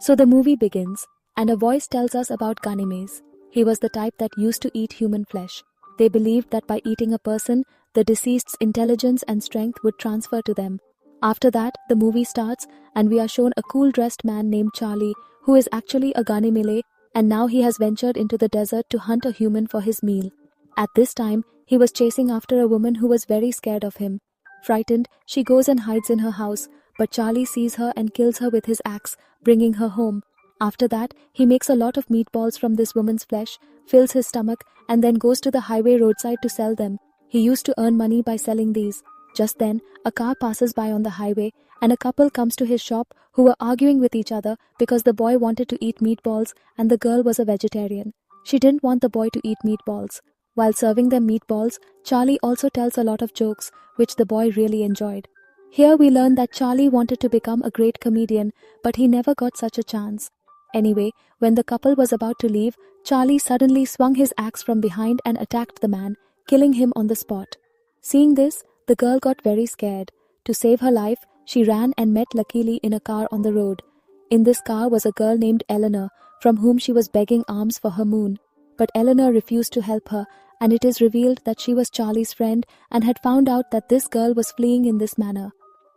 So the movie begins, and a voice tells us about Ganymedes. He was the type that used to eat human flesh. They believed that by eating a person, the deceased's intelligence and strength would transfer to them. After that, the movie starts, and we are shown a cool-dressed man named Charlie, who is actually a Ganymede, and now he has ventured into the desert to hunt a human for his meal. At this time, he was chasing after a woman who was very scared of him. Frightened, she goes and hides in her house, but Charlie sees her and kills her with his axe, bringing her home. After that, he makes a lot of meatballs from this woman's flesh, fills his stomach, and then goes to the highway roadside to sell them. He used to earn money by selling these. Just then, a car passes by on the highway, and a couple comes to his shop who were arguing with each other because the boy wanted to eat meatballs and the girl was a vegetarian. She didn't want the boy to eat meatballs. While serving them meatballs, Charlie also tells a lot of jokes, which the boy really enjoyed. Here we learn that Charlie wanted to become a great comedian, but he never got such a chance. Anyway, when the couple was about to leave, Charlie suddenly swung his axe from behind and attacked the man, killing him on the spot. Seeing this, the girl got very scared. To save her life, she ran and met luckily in a car on the road. In this car was a girl named Eleanor, from whom she was begging alms for her moon. But Eleanor refused to help her, and it is revealed that she was Charlie's friend and had found out that this girl was fleeing in this manner.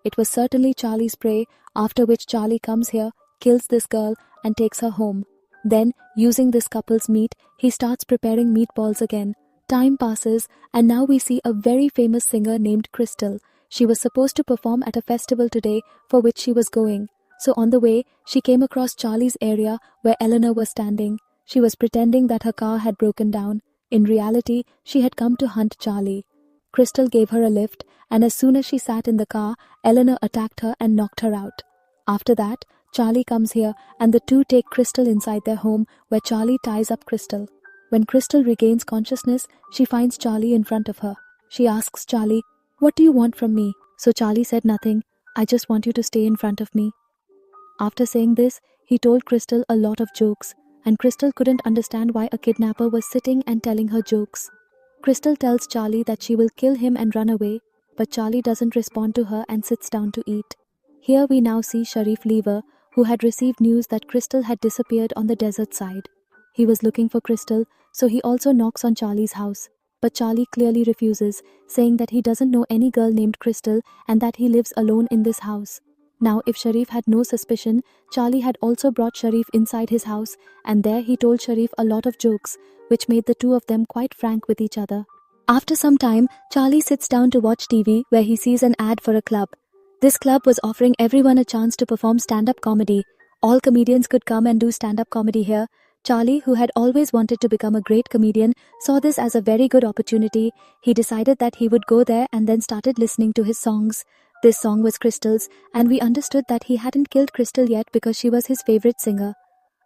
It was certainly Charlie's prey, after which Charlie comes here, kills this girl, and takes her home. Then, using this couple's meat, he starts preparing meatballs again. Time passes, and now we see a very famous singer named Crystal. She was supposed to perform at a festival today, for which she was going. So on the way, she came across Charlie's area where Eleanor was standing. She was pretending that her car had broken down. In reality, she had come to hunt Charlie. Crystal gave her a lift, and as soon as she sat in the car, Eleanor attacked her and knocked her out. After that, Charlie comes here, and the two take Crystal inside their home, where Charlie ties up Crystal. When Crystal regains consciousness, she finds Charlie in front of her. She asks Charlie, "What do you want from me?" So Charlie said nothing. "I just want you to stay in front of me." After saying this, he told Crystal a lot of jokes, and Crystal couldn't understand why a kidnapper was sitting and telling her jokes. Crystal tells Charlie that she will kill him and run away, but Charlie doesn't respond to her and sits down to eat. Here we now see Sharif Lever, who had received news that Crystal had disappeared on the desert side. He was looking for Crystal, so he also knocks on Charlie's house. But Charlie clearly refuses, saying that he doesn't know any girl named Crystal and that he lives alone in this house. Now, if Sharif had no suspicion, Charlie had also brought Sharif inside his house, and there he told Sharif a lot of jokes, which made the two of them quite frank with each other. After some time, Charlie sits down to watch TV, where he sees an ad for a club. This club was offering everyone a chance to perform stand-up comedy. All comedians could come and do stand-up comedy here. Charlie, who had always wanted to become a great comedian, saw this as a very good opportunity. He decided that he would go there and then started listening to his songs. This song was Crystal's, and we understood that he hadn't killed Crystal yet because she was his favorite singer.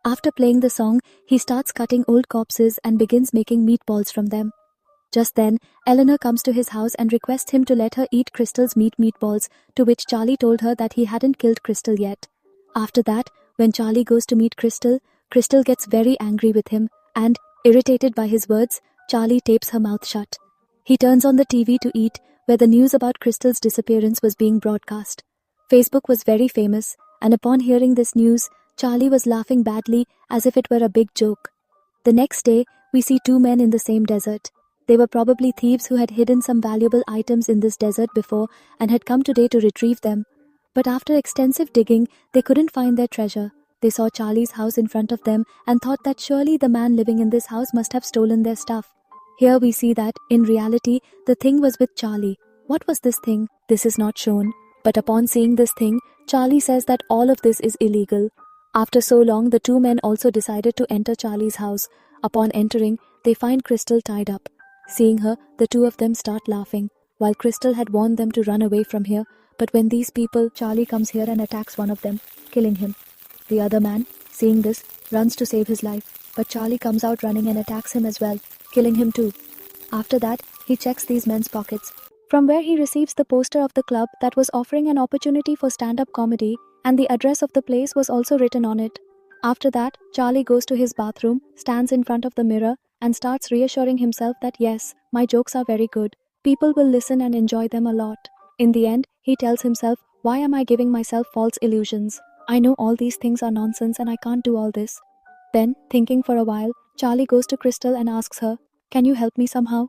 After playing the song, he starts cutting old corpses and begins making meatballs from them. Just then, Eleanor comes to his house and requests him to let her eat Crystal's meatballs, to which Charlie told her that he hadn't killed Crystal yet. After that, when Charlie goes to meet Crystal, Crystal gets very angry with him, and, irritated by his words, Charlie tapes her mouth shut. He turns on the TV to eat, where the news about Crystal's disappearance was being broadcast. Facebook was very famous, and upon hearing this news, Charlie was laughing badly as if it were a big joke. The next day, we see two men in the same desert. They were probably thieves who had hidden some valuable items in this desert before and had come today to retrieve them. But after extensive digging, they couldn't find their treasure. They saw Charlie's house in front of them and thought that surely the man living in this house must have stolen their stuff. Here we see that, in reality, the thing was with Charlie. What was this thing? This is not shown. But upon seeing this thing, Charlie says that all of this is illegal. After so long, the two men also decided to enter Charlie's house. Upon entering, they find Crystal tied up. Seeing her, the two of them start laughing, while Crystal had warned them to run away from here. But when these people, Charlie comes here and attacks one of them, killing him. The other man, seeing this, runs to save his life, but Charlie comes out running and attacks him as well, killing him too. After that, he checks these men's pockets, from where he receives the poster of the club that was offering an opportunity for stand-up comedy, and the address of the place was also written on it. After that, Charlie goes to his bathroom, stands in front of the mirror, and starts reassuring himself that yes, my jokes are very good. People will listen and enjoy them a lot. In the end, he tells himself, why am I giving myself false illusions? I know all these things are nonsense and I can't do all this. Then, thinking for a while, Charlie goes to Crystal and asks her, "Can you help me somehow?"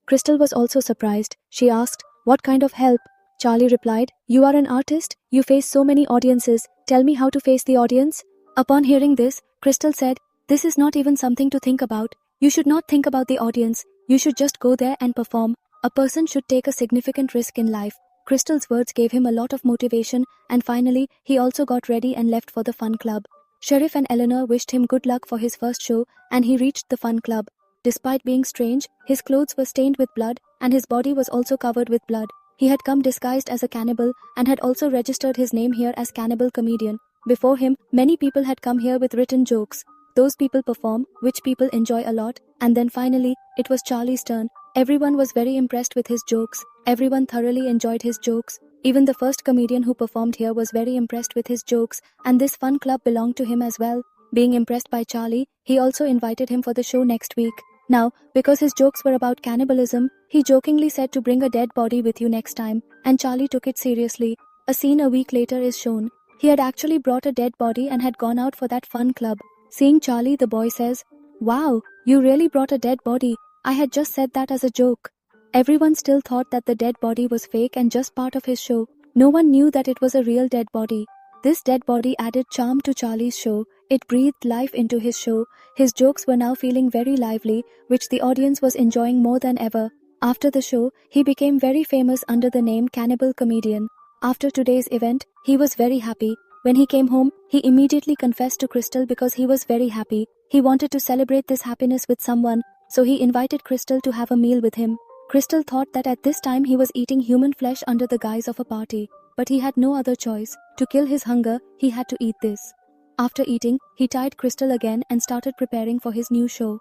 Crystal was also surprised. She asked, "What kind of help?" Charlie replied, "You are an artist. You face so many audiences. Tell me how to face the audience." Upon hearing this, Crystal said, "This is not even something to think about. You should not think about the audience. You should just go there and perform. A person should take a significant risk in life." Crystal's words gave him a lot of motivation, and finally, he also got ready and left for the fun club. Sheriff and Eleanor wished him good luck for his first show, and he reached the fun club. Despite being strange, his clothes were stained with blood, and his body was also covered with blood. He had come disguised as a cannibal and had also registered his name here as Cannibal Comedian. Before him, many people had come here with written jokes. Those people perform, which people enjoy a lot, and then finally, it was Charlie's turn. Everyone was very impressed with his jokes. Everyone thoroughly enjoyed his jokes. Even the first comedian who performed here was very impressed with his jokes, and this fun club belonged to him as well. Being impressed by Charlie, he also invited him for the show next week. Now, because his jokes were about cannibalism, he jokingly said to bring a dead body with you next time, and Charlie took it seriously. A scene a week later is shown. He had actually brought a dead body and had gone out for that fun club. Seeing Charlie, the boy says, "Wow, you really brought a dead body. I had just said that as a joke." Everyone still thought that the dead body was fake and just part of his show. No one knew that it was a real dead body. This dead body added charm to Charlie's show. It breathed life into his show. His jokes were now feeling very lively, which the audience was enjoying more than ever. After the show, he became very famous under the name Cannibal Comedian. After today's event, he was very happy. When he came home, he immediately confessed to Crystal because he was very happy. He wanted to celebrate this happiness with someone, so he invited Crystal to have a meal with him. Crystal thought that at this time he was eating human flesh under the guise of a party, but he had no other choice. To kill his hunger, he had to eat this. After eating, he tied Crystal again and started preparing for his new show.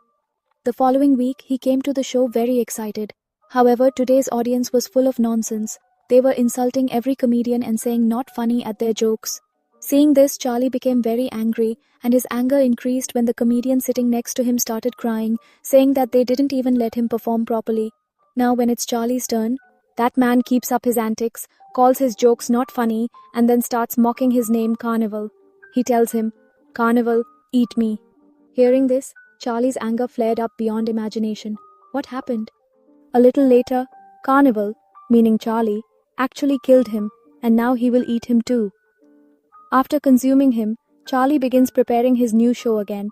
The following week, he came to the show very excited. However, today's audience was full of nonsense. They were insulting every comedian and saying not funny at their jokes. Seeing this, Charlie became very angry, and his anger increased when the comedian sitting next to him started crying, saying that they didn't even let him perform properly. Now when it's Charlie's turn, that man keeps up his antics, calls his jokes not funny, and then starts mocking his name Carnival. He tells him, "Carnival, eat me." Hearing this, Charlie's anger flared up beyond imagination. What happened? A little later, Carnival, meaning Charlie, actually killed him, and now he will eat him too. After consuming him, Charlie begins preparing his new show again.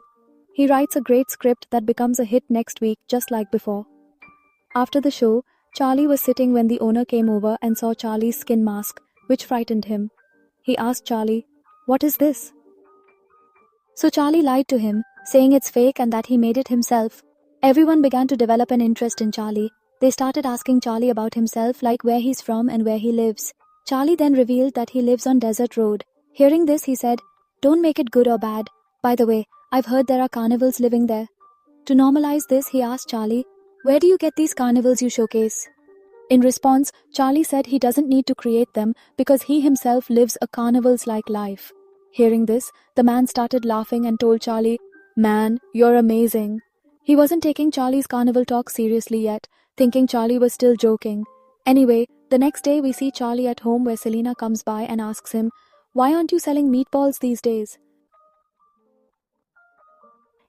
He writes a great script that becomes a hit next week, just like before. After the show, Charlie was sitting when the owner came over and saw Charlie's skin mask, which frightened him. He asked Charlie, "What is this?" So Charlie lied to him, saying it's fake and that he made it himself. Everyone began to develop an interest in Charlie. They started asking Charlie about himself, like where he's from and where he lives. Charlie then revealed that he lives on Desert Road. Hearing this, he said, "Don't make it good or bad. By the way, I've heard there are carnivals living there." To normalize this, he asked Charlie, "Where do you get these carnivals you showcase?" In response, Charlie said he doesn't need to create them because he himself lives a carnival's-like life. Hearing this, the man started laughing and told Charlie, "Man, you're amazing." He wasn't taking Charlie's carnival talk seriously yet, thinking Charlie was still joking. Anyway, the next day we see Charlie at home where Selena comes by and asks him, "Why aren't you selling meatballs these days?"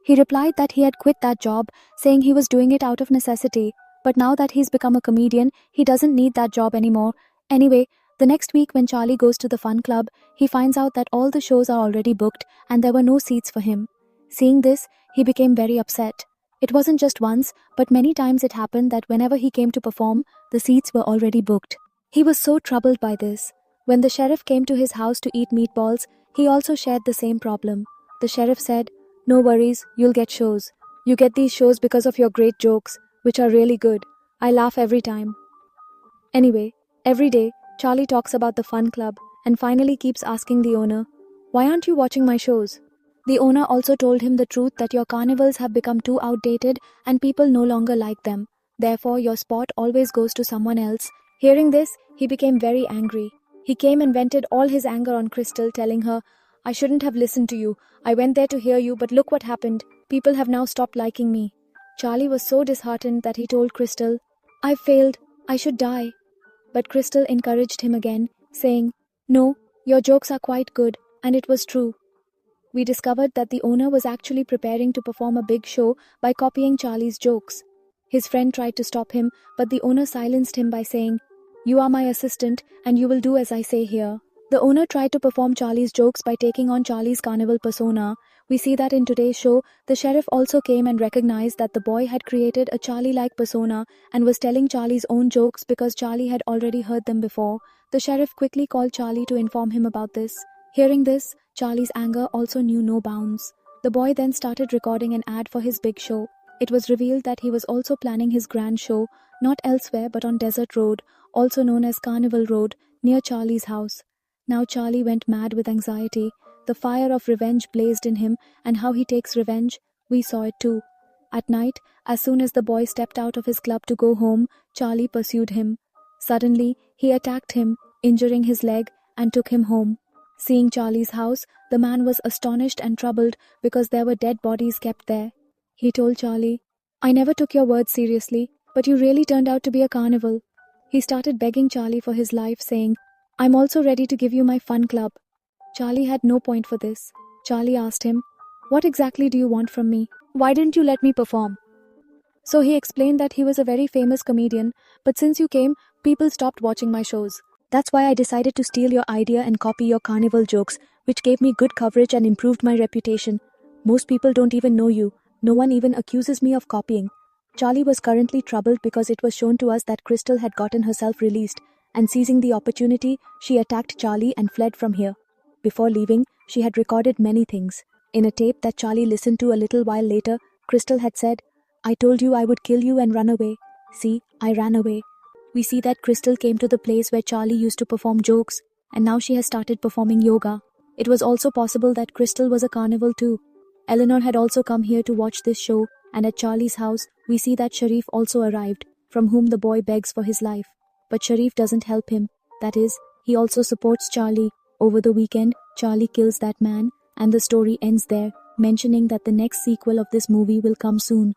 He replied that he had quit that job, saying he was doing it out of necessity, but now that he's become a comedian, he doesn't need that job anymore. Anyway, the next week when Charlie goes to the fun club, he finds out that all the shows are already booked and there were no seats for him. Seeing this, he became very upset. It wasn't just once, but many times it happened that whenever he came to perform, the seats were already booked. He was so troubled by this. When the sheriff came to his house to eat meatballs, he also shared the same problem. The sheriff said, "No worries, you'll get shows. You get these shows because of your great jokes, which are really good. I laugh every time." Anyway, every day, Charlie talks about the fun club and finally keeps asking the owner, "Why aren't you watching my shows?" The owner also told him the truth that your carnivals have become too outdated and people no longer like them. Therefore, your spot always goes to someone else. Hearing this, he became very angry. He came and vented all his anger on Crystal, telling her, "I shouldn't have listened to you. I went there to hear you, but look what happened. People have now stopped liking me." Charlie was so disheartened that he told Crystal, "I've failed. I should die." But Crystal encouraged him again, saying, "No, your jokes are quite good, And it was true. We discovered that the owner was actually preparing to perform a big show by copying Charlie's jokes. His friend tried to stop him, but the owner silenced him by saying, "You are my assistant, and you will do as I say here." The owner tried to perform Charlie's jokes by taking on Charlie's carnival persona. We see that in today's show, the sheriff also came and recognized that the boy had created a Charlie-like persona and was telling Charlie's own jokes because Charlie had already heard them before. The sheriff quickly called Charlie to inform him about this. Hearing this, Charlie's anger also knew no bounds. The boy then started recording an ad for his big show. It was revealed that he was also planning his grand show, not elsewhere but on Desert Road, also known as Carnival Road, near Charlie's house. Now Charlie went mad with anxiety. The fire of revenge blazed in him, and how he takes revenge, we saw it too. At night, as soon as the boy stepped out of his club to go home, Charlie pursued him. Suddenly, he attacked him, injuring his leg, and took him home. Seeing Charlie's house, the man was astonished and troubled because there were dead bodies kept there. He told Charlie, "I never took your words seriously, but you really turned out to be a carnival." He started begging Charlie for his life, saying, "I'm also ready to give you my fun club." Charlie had no point for this. Charlie asked him, "What exactly do you want from me? Why didn't you let me perform?" So he explained that he was a very famous comedian, but since you came, people stopped watching my shows. That's why I decided to steal your idea and copy your carnival jokes, which gave me good coverage and improved my reputation. Most people don't even know you. No one even accuses me of copying. Charlie was currently troubled because it was shown to us that Crystal had gotten herself released, and seizing the opportunity, she attacked Charlie and fled from here. Before leaving, she had recorded many things. In a tape that Charlie listened to a little while later, Crystal had said, "I told you I would kill you and run away. See, I ran away." We see that Crystal came to the place where Charlie used to perform jokes, and now she has started performing yoga. It was also possible that Crystal was a carnival too. Eleanor had also come here to watch this show, and at Charlie's house, we see that Sharif also arrived, from whom the boy begs for his life. But Sharif doesn't help him. That is, he also supports Charlie. Over the weekend, Charlie kills that man, and the story ends there, mentioning that the next sequel of this movie will come soon.